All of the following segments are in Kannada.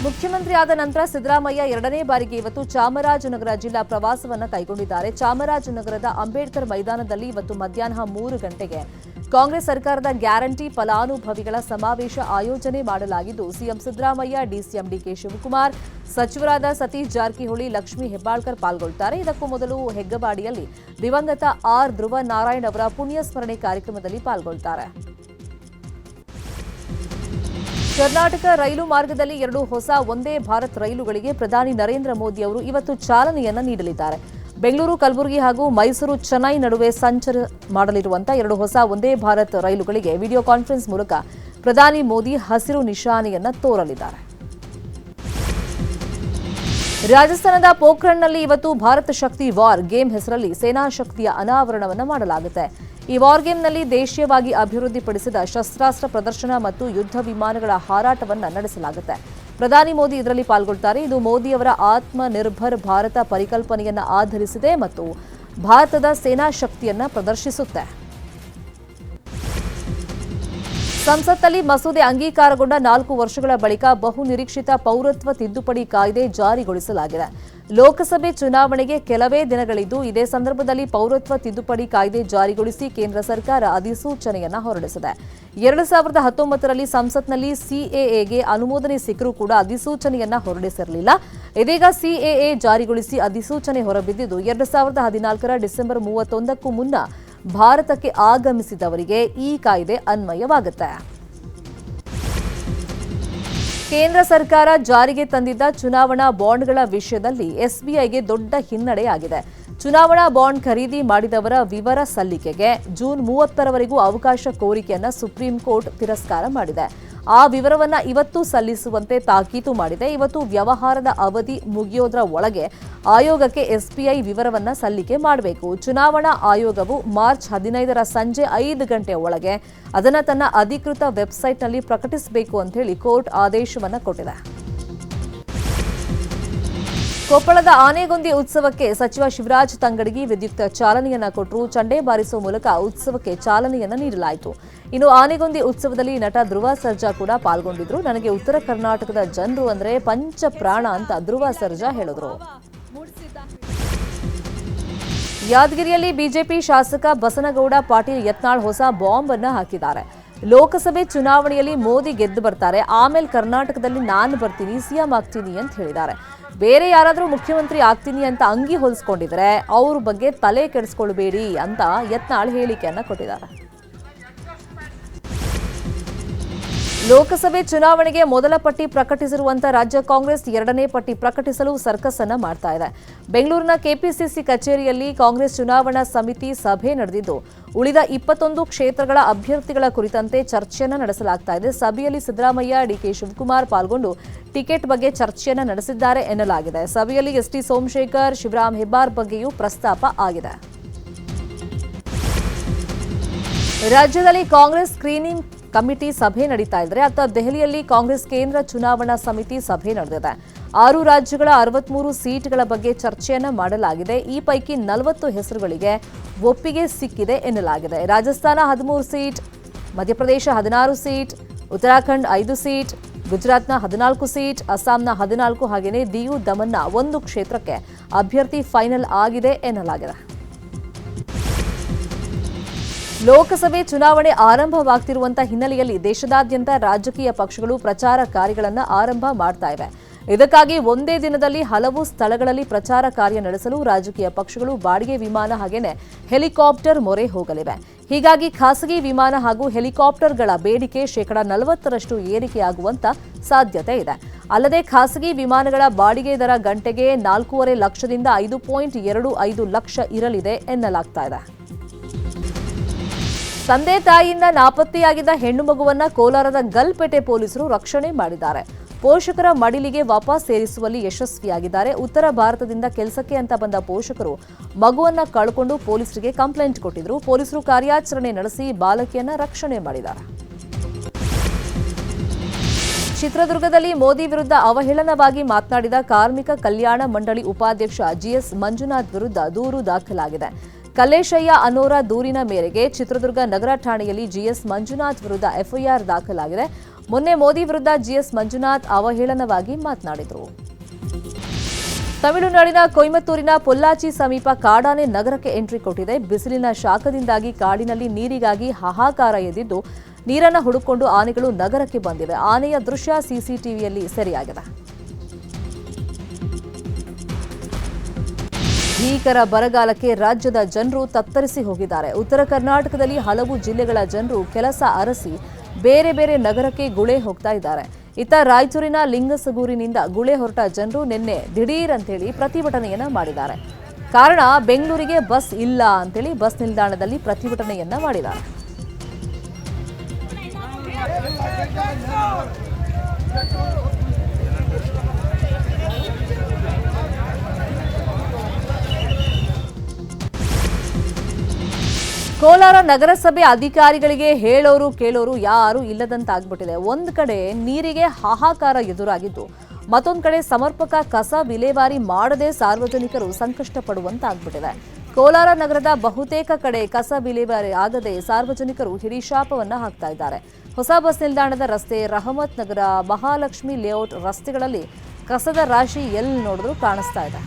ಮುಖ್ಯಮಂತ್ರಿ ಆದ ನಂತರ ಸಿದ್ದರಾಮಯ್ಯ ಎರಡನೇ ಬಾರಿಗೆ ಇವತ್ತು ಚಾಮರಾಜನಗರ ಜಿಲ್ಲಾ ಪ್ರವಾಸವನ್ನು ಕೈಗೊಂಡಿದ್ದಾರೆ. ಚಾಮರಾಜನಗರದ ಅಂಬೇಡ್ಕರ್ ಮೈದಾನದಲ್ಲಿ ಇವತ್ತು ಮಧ್ಯಾಹ್ನ 3 ಗಂಟೆಗೆ ಕಾಂಗ್ರೆಸ್ ಸರ್ಕಾರದ ಗ್ಯಾರಂಟಿ ಫಲಾನುಭವಿಗಳ ಸಮಾವೇಶ ಆಯೋಜನೆ ಮಾಡಲಾಗಿದ್ದು, ಸಿಎಂ ಸಿದ್ದರಾಮಯ್ಯ, ಡಿಸಿಎಂ ಡಿಕೆ ಶಿವಕುಮಾರ್, ಸಚಿವರಾದ ಸತೀಶ್ ಜಾರಕಿಹೊಳಿ, ಲಕ್ಷ್ಮೀ ಹೆಬ್ಬಾಳ್ಕರ್ ಪಾಲ್ಗೊಳ್ಳುತ್ತಾರೆ. ಇದಕ್ಕೂ ಮೊದಲು ಹೆಗ್ಗಬಾಡಿಯಲ್ಲಿ ದಿವಂಗತ ಆರ್ ಧ್ರುವ ನಾರಾಯಣ್ ಅವರ ಪುಣ್ಯಸ್ಮರಣೆ ಕಾರ್ಯಕ್ರಮದಲ್ಲಿ ಪಾಲ್ಗೊಳ್ಳುತ್ತಾರೆ. ಕರ್ನಾಟಕ ರೈಲು ಮಾರ್ಗದಲ್ಲಿ 2 ಹೊಸ ವಂದೇ ಭಾರತ್ ರೈಲುಗಳಿಗೆ ಪ್ರಧಾನಿ ನರೇಂದ್ರ ಮೋದಿ ಅವರು ಇವತ್ತು ಚಾಲನೆಯನ್ನ ನೀಡಲಿದ್ದಾರೆ. ಬೆಂಗಳೂರು, ಕಲಬುರಗಿ ಹಾಗೂ ಮೈಸೂರು, ಚೆನ್ನೈ ನಡುವೆ ಸಂಚಾರ ಮಾಡಲಿರುವಂತಹ 2 ಹೊಸ ವಂದೇ ಭಾರತ್ ರೈಲುಗಳಿಗೆ ವಿಡಿಯೋ ಕಾನ್ಫರೆನ್ಸ್ ಮೂಲಕ ಪ್ರಧಾನಿ ಮೋದಿ ಹಸಿರು ನಿಶಾನೆಯನ್ನ ತೋರಲಿದ್ದಾರೆ. ರಾಜಸ್ಥಾನದ ಪೋಖ್ರಣ್ ಇವತ್ತು ಭಾರತ ಶಕ್ತಿ ವಾರ್ ಗೇಮ್ ಹೆಸರಲ್ಲಿ ಸೇನಾ ಶಕ್ತಿಯ ಅನಾವರಣವನ್ನು ಮಾಡಲಾಗುತ್ತೆ. ಈ ವಾರ್ ಗೇಮ್ನಲ್ಲಿ ದೇಶೀಯವಾಗಿ ಅಭಿವೃದ್ಧಿಪಡಿಸಿದ ಶಸ್ತ್ರಾಸ್ತ್ರ ಪ್ರದರ್ಶನ ಮತ್ತು ಯುದ್ಧ ವಿಮಾನಗಳ ಹಾರಾಟವನ್ನು ನಡೆಸಲಾಗುತ್ತೆ. ಪ್ರಧಾನಿ ಮೋದಿ ಇದರಲ್ಲಿ ಪಾಲ್ಗೊಳ್ಳುತ್ತಾರೆ. ಇದು ಮೋದಿಯವರ ಆತ್ಮ ನಿರ್ಭರ್ ಭಾರತ ಪರಿಕಲ್ಪನೆಯನ್ನು ಆಧರಿಸಿದೆ ಮತ್ತು ಭಾರತದ ಸೇನಾ ಶಕ್ತಿಯನ್ನು ಪ್ರದರ್ಶಿಸುತ್ತೆ. ಸಂಸತ್ನಲ್ಲಿ ಮಸೂದೆ ಅಂಗೀಕಾರಗೊಂಡ 4 ವರ್ಷಗಳ ಬಳಿಕ ಬಹುನಿರೀಕ್ಷಿತ ಪೌರತ್ವ ತಿದ್ದುಪಡಿ ಕಾಯ್ದೆ ಜಾರಿಗೊಳಿಸಲಾಗಿದೆ. ಲೋಕಸಭೆ ಚುನಾವಣೆಗೆ ಕೆಲವೇ ದಿನಗಳಿದ್ದು, ಇದೇ ಸಂದರ್ಭದಲ್ಲಿ ಪೌರತ್ವ ತಿದ್ದುಪಡಿ ಕಾಯ್ದೆ ಜಾರಿಗೊಳಿಸಿ ಕೇಂದ್ರ ಸರ್ಕಾರ ಅಧಿಸೂಚನೆಯನ್ನು ಹೊರಡಿಸಿದೆ. 2019ರಲ್ಲಿ ಸಂಸತ್ನಲ್ಲಿ ಸಿಎಎಗೆ ಅನುಮೋದನೆ ಸಿಕ್ಕರೂ ಕೂಡ ಅಧಿಸೂಚನೆಯನ್ನ ಹೊರಡಿಸಿರಲಿಲ್ಲ. ಇದೀಗ ಸಿಎಎ ಜಾರಿಗೊಳಿಸಿ ಅಧಿಸೂಚನೆ ಹೊರಬಿದ್ದಿದ್ದು, 2014ರ ಡಿಸೆಂಬರ್ 31ಕ್ಕೂ ಮುನ್ನ ಭಾರತಕ್ಕೆ ಆಗಮಿಸಿದವರಿಗೆ ಈ ಕಾಯ್ದೆ ಅನ್ವಯವಾಗುತ್ತೆ. ಕೇಂದ್ರ ಸರ್ಕಾರ ಜಾರಿಗೆ ತಂದಿದ್ದ ಚುನಾವಣಾ ಬಾಂಡ್ಗಳ ವಿಷಯದಲ್ಲಿ ಎಸ್ಬಿಐಗೆ ದೊಡ್ಡ ಹಿನ್ನಡೆಯಾಗಿದೆ. ಚುನಾವಣಾ ಬಾಂಡ್ ಖರೀದಿ ಮಾಡಿದವರ ವಿವರ ಸಲ್ಲಿಕೆಗೆ ಜೂನ್ 30ರವರೆಗೂ ಅವಕಾಶ ಕೋರಿಕೆಯನ್ನು ಸುಪ್ರೀಂ ಕೋರ್ಟ್ ತಿರಸ್ಕಾರ ಮಾಡಿದೆ. ಆ ವಿವರವನ್ನು ಇವತ್ತು ಸಲ್ಲಿಸುವಂತೆ ತಾಕೀತು ಮಾಡಿದೆ. ಇವತ್ತು ವ್ಯವಹಾರದ ಅವಧಿ ಮುಗಿಯೋದ್ರ ಒಳಗೆ ಆಯೋಗಕ್ಕೆ ಎಸ್ಬಿಐ ವಿವರವನ್ನು ಸಲ್ಲಿಕೆ ಮಾಡಬೇಕು. ಚುನಾವಣಾ ಆಯೋಗವು ಮಾರ್ಚ್ 15ರ ಸಂಜೆ 5 ಗಂಟೆ ಒಳಗೆ ಅದನ್ನು ತನ್ನ ಅಧಿಕೃತ ವೆಬ್ಸೈಟ್ನಲ್ಲಿ ಪ್ರಕಟಿಸಬೇಕು ಅಂತ ಹೇಳಿ ಕೋರ್ಟ್ ಆದೇಶವನ್ನು ಕೊಟ್ಟಿದೆ. ಕೊಪ್ಪಳದ ಆನೆಗೊಂದಿ ಉತ್ಸವಕ್ಕೆ ಸಚಿವ ಶಿವರಾಜ್ ತಂಗಡಗಿ ವಿದ್ಯುಕ್ತ ಚಾಲನೆಯನ್ನ ಕೊಟ್ಟರು. ಚಂಡೆ ಬಾರಿಸುವ ಮೂಲಕ ಉತ್ಸವಕ್ಕೆ ಚಾಲನೆಯನ್ನ ನೀಡಲಾಯಿತು. ಇನ್ನು ಆನೆಗೊಂದಿ ಉತ್ಸವದಲ್ಲಿ ನಟ ಧ್ರುವ ಸರ್ಜಾ ಕೂಡ ಪಾಲ್ಗೊಂಡಿದ್ರು. ನನಗೆ ಉತ್ತರ ಕರ್ನಾಟಕದ ಜನರು ಅಂದ್ರೆ ಪಂಚ ಪ್ರಾಣ ಅಂತ ಧ್ರುವ ಸರ್ಜಾ ಹೇಳಿದ್ರು. ಯಾದಗಿರಿಯಲ್ಲಿ ಬಿಜೆಪಿ ಶಾಸಕ ಬಸನಗೌಡ ಪಾಟೀಲ್ ಯತ್ನಾಳ್ ಹೊಸ ಬಾಂಬ್ ಅನ್ನು ಹಾಕಿದ್ದಾರೆ. ಲೋಕಸಭೆ ಚುನಾವಣೆಯಲ್ಲಿ ಮೋದಿ ಗೆದ್ದು ಬರ್ತಾರೆ, ಆಮೇಲೆ ಕರ್ನಾಟಕದಲ್ಲಿ ನಾನು ಬರ್ತೀನಿ, ಸಿಎಂ ಆಗ್ತೀನಿ ಅಂತ ಹೇಳಿದ್ದಾರೆ. ಬೇರೆ ಯಾರಾದರೂ ಮುಖ್ಯಮಂತ್ರಿ ಆಗ್ತೀನಿ ಅಂತ ಅಂಗಿ ಹೊಲಿಸ್ಕೊಂಡಿದ್ರೆ ಅವ್ರ ಬಗ್ಗೆ ತಲೆ ಕೆಡಿಸ್ಕೊಳ್ಬೇಡಿ ಅಂತ ಯತ್ನಾಳ್ ಹೇಳಿಕೆಯನ್ನ ಕೊಟ್ಟಿದ್ದಾರೆ. ಲೋಕಸಭೆ ಚುನಾವಣೆಗೆ ಮೊದಲ ಪಟ್ಟಿ ಪ್ರಕಟಿಸಿರುವಂತಹ ರಾಜ್ಯ ಕಾಂಗ್ರೆಸ್ ಎರಡನೇ ಪಟ್ಟಿ ಪ್ರಕಟಿಸಲು ಸರ್ಕಸ್ ಅನ್ನ ಮಾಡ್ತಾ ಇದೆ. ಬೆಂಗಳೂರಿನ ಕೆಪಿಸಿಸಿ ಕಚೇರಿಯಲ್ಲಿ ಕಾಂಗ್ರೆಸ್ ಚುನಾವಣಾ ಸಮಿತಿ ಸಭೆ ನಡೆದಿದ್ದು, ಉಳಿದ 21 ಕ್ಷೇತ್ರಗಳ ಅಭ್ಯರ್ಥಿಗಳ ಕುರಿತಂತೆ ಚರ್ಚೆಯನ್ನು ನಡೆಸಲಾಗ್ತಾ ಇದೆ. ಸಭೆಯಲ್ಲಿ ಸಿದ್ದರಾಮಯ್ಯ, ಡಿಕೆ ಶಿವಕುಮಾರ್ ಪಾಲ್ಗೊಂಡು ಟಿಕೆಟ್ ಬಗ್ಗೆ ಚರ್ಚೆಯನ್ನು ನಡೆಸಿದ್ದಾರೆ ಎನ್ನಲಾಗಿದೆ. ಸಭೆಯಲ್ಲಿ ಎಸ್ಟಿ ಸೋಮಶೇಖರ್, ಶಿವರಾಮ್ ಹೆಬ್ಬಾರ್ ಬಗ್ಗೆಯೂ ಪ್ರಸ್ತಾಪ ಆಗಿದೆ. ರಾಜ್ಯದಲ್ಲಿ ಕಾಂಗ್ರೆಸ್ ಸ್ಕ್ರೀನಿಂಗ್ ಕಮಿಟಿ ಸಭೆ ನಡೀತಾ ಇದ್ರೆ, ಅತ್ತ ದೆಹಲಿಯಲ್ಲಿ ಕಾಂಗ್ರೆಸ್ ಕೇಂದ್ರ ಚುನಾವಣಾ ಸಮಿತಿ ಸಭೆ ನಡೆದಿದೆ. 6 ರಾಜ್ಯಗಳ 63 ಸೀಟ್ಗಳ ಬಗ್ಗೆ ಚರ್ಚೆಯನ್ನ ಮಾಡಲಾಗಿದೆ. ಈ ಪೈಕಿ 40 ಹೆಸರುಗಳಿಗೆ ಒಪ್ಪಿಗೆ ಸಿಕ್ಕಿದೆ ಎನ್ನಲಾಗಿದೆ. Rajasthan 13 seat, Madhya Pradesh 16 seat, Uttarakhand 5 seat, ಗುಜರಾತ್ನ 14 ಸೀಟ್, ಅಸ್ಸಾಂನ 14 ಹಾಗೆಯೇ ದಿಯು ದಮನ್ನ 1 ಕ್ಷೇತ್ರಕ್ಕೆ ಅಭ್ಯರ್ಥಿ ಫೈನಲ್ ಆಗಿದೆ ಎನ್ನಲಾಗಿದೆ. ಲೋಕಸಭೆ ಚುನಾವಣೆ ಆರಂಭವಾಗ್ತಿರುವಂತಹ ಹಿನ್ನೆಲೆಯಲ್ಲಿ ದೇಶದಾದ್ಯಂತ ರಾಜಕೀಯ ಪಕ್ಷಗಳು ಪ್ರಚಾರ ಕಾರ್ಯಗಳನ್ನು ಆರಂಭ ಮಾಡ್ತಾ ಇವೆ. ಇದಕ್ಕಾಗಿ ಒಂದೇ ದಿನದಲ್ಲಿ ಹಲವು ಸ್ಥಳಗಳಲ್ಲಿ ಪ್ರಚಾರ ಕಾರ್ಯ ನಡೆಸಲು ರಾಜಕೀಯ ಪಕ್ಷಗಳು ಬಾಡಿಗೆ ವಿಮಾನ ಹಾಗೇನೆ ಹೆಲಿಕಾಪ್ಟರ್ ಮೊರೆ ಹೋಗಲಿವೆ. ಹೀಗಾಗಿ ಖಾಸಗಿ ವಿಮಾನ ಹಾಗೂ ಹೆಲಿಕಾಪ್ಟರ್ಗಳ ಬೇಡಿಕೆ 40% ಏರಿಕೆಯಾಗುವಂತ ಸಾಧ್ಯತೆ ಇದೆ. ಅಲ್ಲದೆ ಖಾಸಗಿ ವಿಮಾನಗಳ ಬಾಡಿಗೆ ದರ ಗಂಟೆಗೆ 4.5 ಲಕ್ಷದಿಂದ 5.25 ಲಕ್ಷ ಇರಲಿದೆ ಎನ್ನಲಾಗ್ತಾ ಇದೆ. ತಂದೆ ತಾಯಿಯಿಂದ ನಾಪತ್ತೆಯಾಗಿದ್ದ ಹೆಣ್ಣು ಮಗುವನ್ನ ಕೋಲಾರದ ಗಲ್ಪೇಟೆ ಪೊಲೀಸರು ರಕ್ಷಣೆ ಮಾಡಿದ್ದಾರೆ. ಪೋಷಕರ ಮಡಿಲಿಗೆ ವಾಪಸ್ ಸೇರಿಸುವಲ್ಲಿ ಯಶಸ್ವಿಯಾಗಿದ್ದಾರೆ. ಉತ್ತರ ಭಾರತದಿಂದ ಕೆಲಸಕ್ಕೆ ಅಂತ ಬಂದ ಪೋಷಕರು ಮಗುವನ್ನ ಕಳ್ಕೊಂಡು ಪೊಲೀಸರಿಗೆ ಕಂಪ್ಲೇಂಟ್ ಕೊಟ್ಟಿದ್ರು. ಪೊಲೀಸರು ಕಾರ್ಯಾಚರಣೆ ನಡೆಸಿ ಬಾಲಕಿಯನ್ನ ರಕ್ಷಣೆ ಮಾಡಿದ್ದಾರೆ. ಚಿತ್ರದುರ್ಗದಲ್ಲಿ ಮೋದಿ ವಿರುದ್ಧ ಅವಹೇಳನವಾಗಿ ಮಾತನಾಡಿದ ಕಾರ್ಮಿಕ ಕಲ್ಯಾಣ ಮಂಡಳಿ ಉಪಾಧ್ಯಕ್ಷ ಜಿಎಸ್ ಮಂಜುನಾಥ್ ವಿರುದ್ಧ ದೂರು ದಾಖಲಾಗಿದೆ. ಕಲ್ಲೇಶಯ್ಯ ಅನ್ನೋರ ದೂರಿನ ಮೇರೆಗೆ ಚಿತ್ರದುರ್ಗ ನಗರ ಠಾಣೆಯಲ್ಲಿ ಜಿಎಸ್ ಮಂಜುನಾಥ್ ವಿರುದ್ಧ ಎಫ್ಐಆರ್ ದಾಖಲಾಗಿದೆ. ಮೊನ್ನೆ ಮೋದಿ ವಿರುದ್ಧ ಜಿಎಸ್ ಮಂಜುನಾಥ್ ಅವಹೇಳನವಾಗಿ ಮಾತನಾಡಿದರು. ತಮಿಳುನಾಡಿನ ಕೊಯಮತ್ತೂರಿನ ಪೊಲ್ಲಾಚಿ ಸಮೀಪ ಕಾಡಾನೆ ನಗರಕ್ಕೆ ಎಂಟ್ರಿ ಕೊಟ್ಟಿದೆ. ಬಿಸಿಲಿನ ಶಾಖದಿಂದಾಗಿ ಕಾಡಿನಲ್ಲಿ ನೀರಿಗಾಗಿ ಹಾಹಾಕಾರ ಎದ್ದಿದ್ದು ನೀರನ್ನು ಹುಡುಕೊಂಡು ಆನೆಗಳು ನಗರಕ್ಕೆ ಬಂದಿವೆ. ಆನೆಯ ದೃಶ್ಯ ಸಿಸಿಟಿವಿಯಲ್ಲಿ ಸೆರೆಯಾಗಿದೆ. ಭೀಕರ ಬರಗಾಲಕ್ಕೆ ರಾಜ್ಯದ ಜನರು ತತ್ತರಿಸಿ ಹೋಗಿದ್ದಾರೆ. ಉತ್ತರ ಕರ್ನಾಟಕದಲ್ಲಿ ಹಲವು ಜಿಲ್ಲೆಗಳ ಜನರು ಕೆಲಸ ಅರಸಿ ಬೇರೆ ಬೇರೆ ನಗರಕ್ಕೆ ಗುಳೆ ಹೋಗ್ತಾ ಇದ್ದಾರೆ. ಇತ್ತ ರಾಯಚೂರಿನ ಲಿಂಗಸಗೂರಿನಿಂದ ಗುಳೆ ಹೊರಟ ಜನರು ನಿನ್ನೆ ದಿಢೀರ್ ಅಂತೇಳಿ ಪ್ರತಿಭಟನೆಯನ್ನ ಮಾಡಿದ್ದಾರೆ. ಕಾರಣ ಬೆಂಗಳೂರಿಗೆ ಬಸ್ ಇಲ್ಲ ಅಂತೇಳಿ ಬಸ್ ನಿಲ್ದಾಣದಲ್ಲಿ ಪ್ರತಿಭಟನೆಯನ್ನ ಮಾಡಿದ್ದಾರೆ. ಕೋಲಾರ ನಗರಸಭೆ ಅಧಿಕಾರಿಗಳಿಗೆ ಹೇಳೋರು ಕೇಳೋರು ಯಾರು ಇಲ್ಲದಂತಾಗ್ಬಿಟ್ಟಿದೆ. ಒಂದ್ ಕಡೆ ನೀರಿಗೆ ಹಾಹಾಕಾರ ಎದುರಾಗಿದ್ದು, ಮತ್ತೊಂದು ಕಡೆ ಸಮರ್ಪಕ ಕಸ ವಿಲೇವಾರಿ ಮಾಡದೆ ಸಾರ್ವಜನಿಕರು ಸಂಕಷ್ಟ ಪಡುವಂತಾಗ್ಬಿಟ್ಟಿದೆ. ಕೋಲಾರ ನಗರದ ಬಹುತೇಕ ಕಡೆ ಕಸ ವಿಲೇವಾರಿ ಆಗದೆ ಸಾರ್ವಜನಿಕರು ಹಿಡಿಶಾಪವನ್ನ ಹಾಕ್ತಾ ಇದ್ದಾರೆ. ಹೊಸ ಬಸ್ ನಿಲ್ದಾಣದ ರಸ್ತೆ, ರಹಮತ್ ನಗರ, ಮಹಾಲಕ್ಷ್ಮಿ ಲೇಔಟ್ ರಸ್ತೆಗಳಲ್ಲಿ ಕಸದ ರಾಶಿ ಎಲ್ಲಿ ನೋಡಿದ್ರೂ ಕಾಣಿಸ್ತಾ ಇದೆ.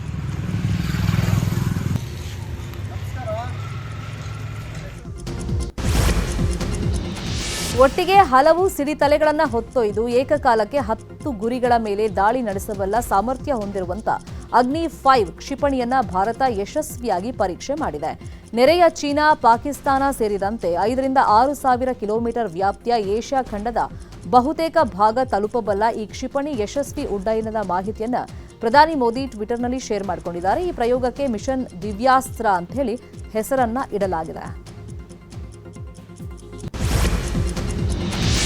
ಒಟ್ಟಿಗೆ ಹಲವು ಸಿಡಿತಲೆಗಳನ್ನು ಹೊತ್ತೊಯ್ದು ಏಕಕಾಲಕ್ಕೆ 10 ಗುರಿಗಳ ಮೇಲೆ ದಾಳಿ ನಡೆಸಬಲ್ಲ ಸಾಮರ್ಥ್ಯ ಹೊಂದಿರುವಂತ ಅಗ್ನಿ 5 ಕ್ಷಿಪಣಿಯನ್ನ ಭಾರತ ಯಶಸ್ವಿಯಾಗಿ ಪರೀಕ್ಷೆ ಮಾಡಿದೆ. ನೆರೆಯ ಚೀನಾ, ಪಾಕಿಸ್ತಾನ ಸೇರಿದಂತೆ 5 ರಿಂದ 6 ಸಾವಿರ ಕಿಲೋಮೀಟರ್ ವ್ಯಾಪ್ತಿಯ ಏಷ್ಯಾ ಖಂಡದ ಬಹುತೇಕ ಭಾಗ ತಲುಪಬಲ್ಲ ಈ ಕ್ಷಿಪಣಿ ಯಶಸ್ವಿ ಉಡ್ಡಯನದ ಮಾಹಿತಿಯನ್ನ ಪ್ರಧಾನಿ ಮೋದಿ ಟ್ವಿಟರ್ನಲ್ಲಿ ಶೇರ್ ಮಾಡಿಕೊಂಡಿದ್ದಾರೆ. ಈ ಪ್ರಯೋಗಕ್ಕೆ ಮಿಷನ್ ದಿವ್ಯಾಸ್ತ್ರ ಅಂತ ಹೇಳಿ ಹೆಸರನ್ನ ಇಡಲಾಗಿದೆ.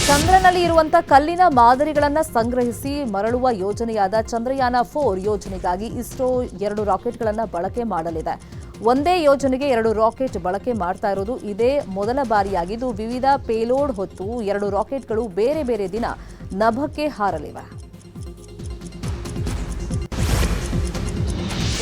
ಚಂದ್ರನಲ್ಲಿ ಇರುವಂತಹ ಕಲ್ಲಿನ ಮಾದರಿಗಳನ್ನು ಸಂಗ್ರಹಿಸಿ ಮರಳುವ ಯೋಜನೆಯಾದ ಚಂದ್ರಯಾನ 4 ಯೋಜನೆಗಾಗಿ ಇಸ್ರೋ 2 ರಾಕೆಟ್ಗಳನ್ನು ಬಳಕೆ ಮಾಡಲಿದೆ. ಒಂದೇ ಯೋಜನೆಗೆ 2 ರಾಕೆಟ್ ಬಳಕೆ ಮಾಡ್ತಾ ಇರೋದು ಇದೇ ಮೊದಲ ಬಾರಿಯಾಗಿದ್ದು, ವಿವಿಧ ಪೇಲೋಡ್ ಹೊತ್ತು 2 ರಾಕೆಟ್ಗಳು ಬೇರೆ ಬೇರೆ ದಿನ ನಭಕ್ಕೆ ಹಾರಲಿವೆ.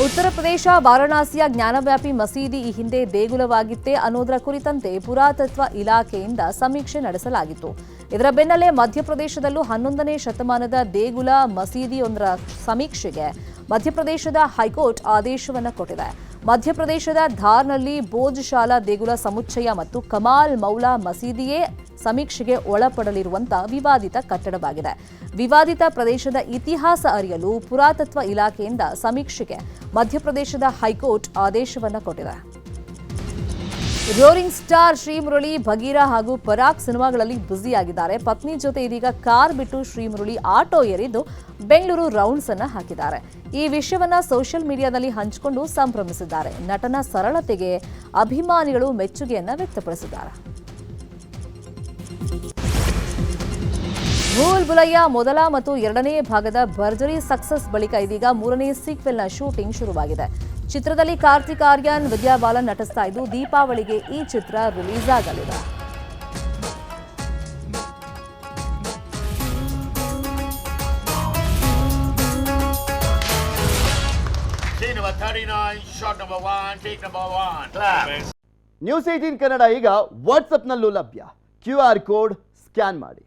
ಉತ್ತರ ಪ್ರದೇಶ ವಾರಣಾಸಿಯ ಜ್ಞಾನವ್ಯಾಪಿ ಮಸೀದಿ ಈ ಹಿಂದೆ ದೇಗುಲವಾಗಿತ್ತೇ ಅನ್ನೋದರ ಕುರಿತಂತೆ ಪುರಾತತ್ವ ಇಲಾಖೆಯಿಂದ ಸಮೀಕ್ಷೆ ನಡೆಸಲಾಗಿತ್ತು. ಇದರ ಬೆನ್ನಲ್ಲೇ ಮಧ್ಯಪ್ರದೇಶದಲ್ಲೂ 11ನೇ ಶತಮಾನದ ದೇಗುಲ ಮಸೀದಿಯೊಂದರ ಸಮೀಕ್ಷೆಗೆ ಮಧ್ಯಪ್ರದೇಶದ ಹೈಕೋರ್ಟ್ ಆದೇಶವನ್ನು ಕೊಟ್ಟಿದೆ. ಮಧ್ಯಪ್ರದೇಶದ ಧಾರ್ನಲ್ಲಿ ಭೋಜಶಾಲಾ ದೇಗುಲ ಸಮುಚ್ಚಯ ಮತ್ತು ಕಮಾಲ್ ಮೌಲಾ ಮಸೀದಿಯೇ ಸಮೀಕ್ಷೆಗೆ ಒಳಪಡಲಿರುವಂತಹ ವಿವಾದಿತ ಕಟ್ಟಡವಾಗಿದೆ. ವಿವಾದಿತ ಪ್ರದೇಶದ ಇತಿಹಾಸ ಅರಿಯಲು ಪುರಾತತ್ವ ಇಲಾಖೆಯಿಂದ ಸಮೀಕ್ಷೆಗೆ ಮಧ್ಯಪ್ರದೇಶದ ಹೈಕೋರ್ಟ್ ಆದೇಶವನ್ನು ಕೊಟ್ಟಿದೆ. ರೋರಿಂಗ್ ಸ್ಟಾರ್ ಶ್ರೀಮುರಳಿ, ಭಗೀರಾ ಹಾಗೂ ಪರಾಗ್ ಸಿನಿಮಾಗಳಲ್ಲಿ ಬ್ಯುಸಿಯಾಗಿದ್ದಾರೆ. ಪತ್ನಿ ಜೊತೆ ಇದೀಗ ಕಾರ್ ಬಿಟ್ಟು ಶ್ರೀಮುರಳಿ ಆಟೋ ಏರಿದ್ದು ಬೆಂಗಳೂರು ರೌಂಡ್ಸ್ ಅನ್ನ ಹಾಕಿದ್ದಾರೆ. ಈ ವಿಷಯವನ್ನ ಸೋಷಿಯಲ್ ಮೀಡಿಯಾದಲ್ಲಿ ಹಂಚಿಕೊಂಡು ಸಂಭ್ರಮಿಸಿದ್ದಾರೆ. ನಟನ ಸರಳತೆಗೆ ಅಭಿಮಾನಿಗಳು ಮೆಚ್ಚುಗೆಯನ್ನ ವ್ಯಕ್ತಪಡಿಸಿದ್ದಾರೆ. ಭೂಲ್ ಭುಲಯ್ಯ ಮೊದಲ ಮತ್ತು 2ನೇ ಭಾಗದ ಭರ್ಜರಿ ಸಕ್ಸಸ್ ಬಳಿಕ ಇದೀಗ 3ನೇ ಸೀಕ್ವೆಲ್ನ ಶೂಟಿಂಗ್ ಶುರುವಾಗಿದೆ. ಚಿತ್ರದಲ್ಲಿ ಕಾರ್ತಿಕ್ ಆರ್ಯನ್, ವಿದ್ಯಾ ಬಾಲನ್ ನಟಿಸ್ತಾ ಇದ್ದು ದೀಪಾವಳಿಗೆ ಈ ಚಿತ್ರ ರಿಲೀಸ್ ಆಗಲಿದೆ. ನ್ಯೂಸ್ 18 ಕನ್ನಡ ಈಗ ವಾಟ್ಸ್ಆಪ್ನಲ್ಲೂ ಲಭ್ಯ. QR ಕೋಡ್ ಸ್ಕ್ಯಾನ್ ಮಾಡಿ.